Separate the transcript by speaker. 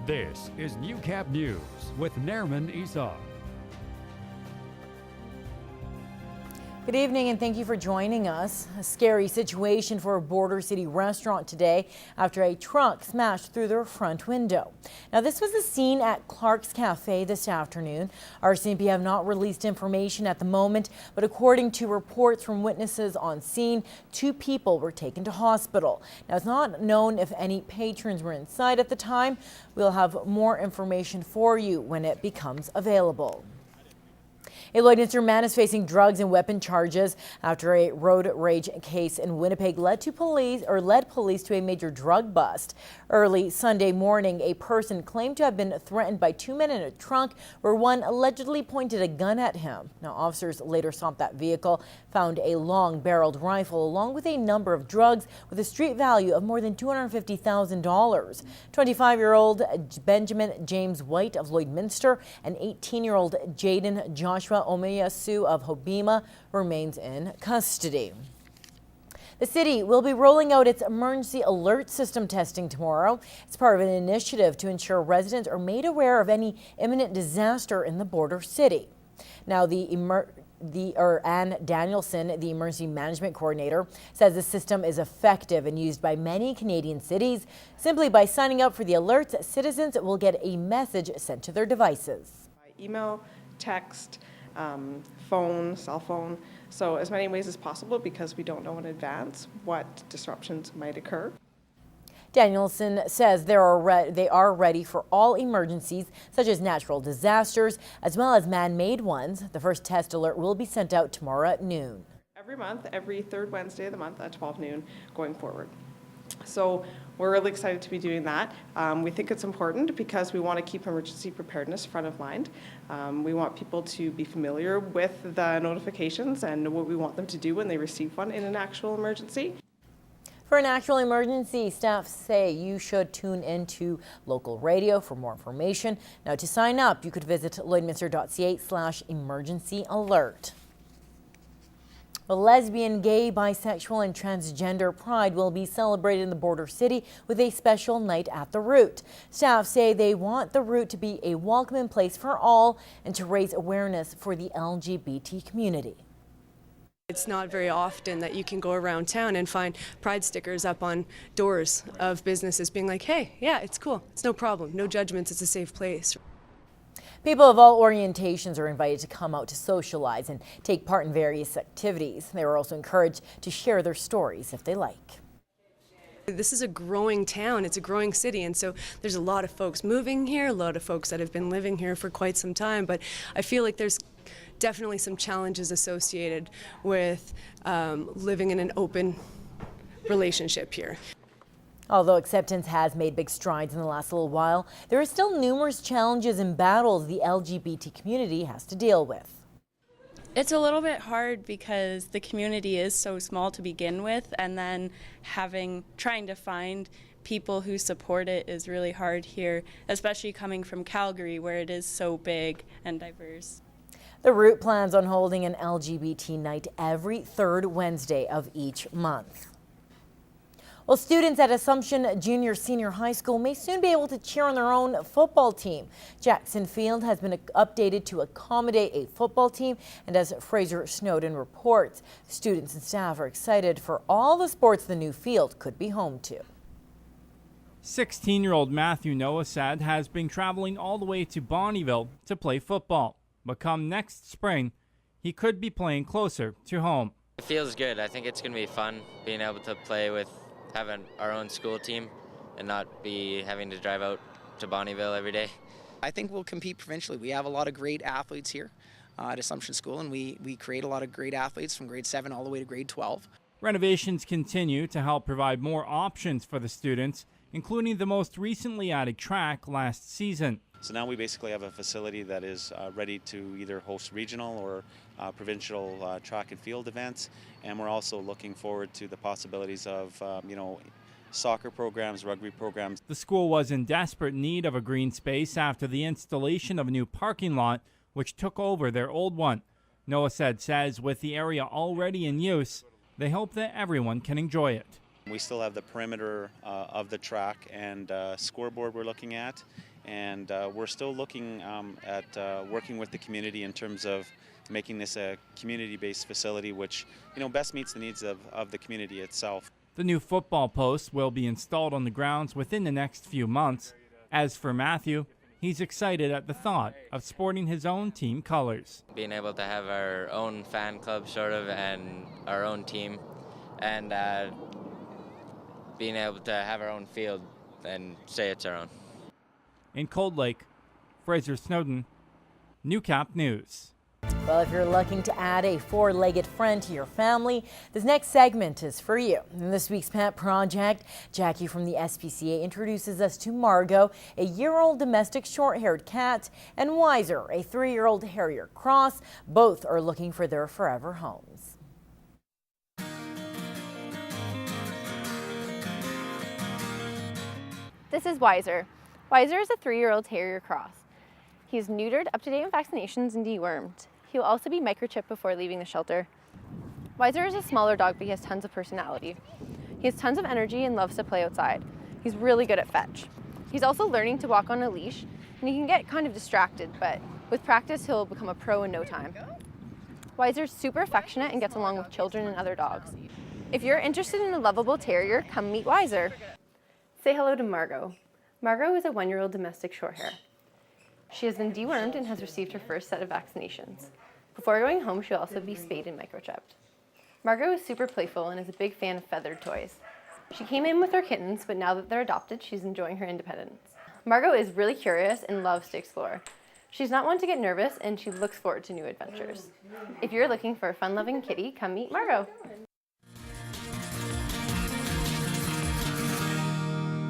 Speaker 1: This is Newcap News with Nerman Esau.
Speaker 2: Good evening and thank you for joining us. A scary situation for a Border City restaurant today after a truck smashed through their front window. Now this was the scene at Clark's Cafe this afternoon. RCMP have not released information at the moment, but according to reports from witnesses on scene, 2 people were taken to hospital. Now it's not known if any patrons were inside at the time. We'll have more information for you when it becomes available. A Lloydminster man is facing drugs and weapon charges after a road rage case in Winnipeg led police to a major drug bust. Early Sunday morning, a person claimed to have been threatened by 2 men in a trunk where one allegedly pointed a gun at him. Now, officers later stopped that vehicle, found a long-barreled rifle along with a number of drugs with a street value of more than $250,000. 25-year-old Benjamin James White of Lloydminster and 18-year-old Jaden Joshua Omeyasu of Hobima remains in custody. The city will be rolling out its emergency alert system testing tomorrow. It's part of an initiative to ensure residents are made aware of any imminent disaster in the border city. Now, Ann Danielson, the emergency management coordinator, says the system is effective and used by many Canadian cities. Simply by signing up for the alerts, citizens will get a message sent to their devices.
Speaker 3: Email, text, phone, cell phone, so as many ways as possible because we don't know in advance what disruptions might occur.
Speaker 2: Danielson says they are ready for all emergencies such as natural disasters as well as man-made ones. The first test alert will be sent out tomorrow at noon.
Speaker 3: Every month, every third Wednesday of the month at 12 noon going forward. So we're really excited to be doing that. We think it's important because we want to keep emergency preparedness front of mind. We want people to be familiar with the notifications and what we want them to do when they receive one in an actual emergency.
Speaker 2: For an actual emergency, staff say you should tune into local radio for more information. Now to sign up, you could visit Lloydminster.ca/emergency-alert. Well, lesbian, gay, bisexual and transgender pride will be celebrated in the border city with a special night at the Root. Staff say they want the Root to be a welcoming place for all and to raise awareness for the LGBT community.
Speaker 4: It's not very often that you can go around town and find pride stickers up on doors of businesses being like, hey, yeah, it's cool, it's no problem, no judgments, it's a safe place.
Speaker 2: People of all orientations are invited to come out to socialize and take part in various activities. They were also encouraged to share their stories if they like.
Speaker 4: This is a growing town, it's a growing city, and so there's a lot of folks moving here, a lot of folks that have been living here for quite some time, but I feel like there's definitely some challenges associated with living in an open relationship here.
Speaker 2: Although acceptance has made big strides in the last little while, there are still numerous challenges and battles the LGBT community has to deal with.
Speaker 5: It's a little bit hard because the community is so small to begin with, and then trying to find people who support it is really hard here, especially coming from Calgary where it is so big and diverse.
Speaker 2: The Root plans on holding an LGBT night every third Wednesday of each month. Well, students at Assumption Junior Senior High School may soon be able to cheer on their own football team. Jackson Field has been updated to accommodate a football team, and as Fraser Snowden reports, students and staff are excited for all the sports the new field could be home to.
Speaker 6: 16-year-old Matthew Nowosad has been traveling all the way to Bonnyville to play football, but come next spring, he could be playing closer to home.
Speaker 7: It feels good. I think it's going to be fun being able to play with having our own school team and not be having to drive out to Bonnyville every day.
Speaker 8: I think we'll compete provincially. We have a lot of great athletes here at Assumtion School, and we create a lot of great athletes from grade 7 all the way to grade 12.
Speaker 6: Renovations continue to help provide more options for the students, including the most recently added track last season.
Speaker 9: So now we basically have a facility that is ready to either host regional or provincial track and field events, and we're also looking forward to the possibilities of soccer programs, rugby programs.
Speaker 6: The school was in desperate need of a green space after the installation of a new parking lot, which took over their old one. Nowosad says with the area already in use, they hope that everyone can enjoy it.
Speaker 9: We still have the perimeter of the track and scoreboard we're looking at, and we're still looking at working with the community in terms of making this a community-based facility which, best meets the needs of the community itself.
Speaker 6: The new football posts will be installed on the grounds within the next few months. As for Matthew, he's excited at the thought of sporting his own team colors.
Speaker 7: Being able to have our own fan club sort of and our own team, and being able to have our own field and say it's our own.
Speaker 6: In Cold Lake, Fraser Snowden, Newcap News.
Speaker 2: Well, if you're looking to add a four-legged friend to your family, this next segment is for you. In this week's Pet Project, Jackie from the SPCA introduces us to Margot, a year-old domestic short-haired cat, and Wiser, a 3-year-old Harrier cross. Both are looking for their forever homes.
Speaker 10: This is Wiser. Wiser is a 3-year-old Harrier cross. He's neutered, up-to-date with vaccinations, and dewormed. He will also be microchipped before leaving the shelter. Wiser is a smaller dog, but he has tons of personality. He has tons of energy and loves to play outside. He's really good at fetch. He's also learning to walk on a leash, and he can get kind of distracted, but with practice, he'll become a pro in no time. Wiser's super affectionate and gets along with children and other dogs. If you're interested in a lovable terrier, come meet Wiser. Say hello to Margot. Margot is a 1-year-old domestic shorthair. She has been dewormed and has received her first set of vaccinations. Before going home, she'll also be spayed and microchipped. Margot is super playful and is a big fan of feathered toys. She came in with her kittens, but now that they're adopted, she's enjoying her independence. Margot is really curious and loves to explore. She's not one to get nervous, and she looks forward to new adventures. If you're looking for a fun-loving kitty, come meet Margot.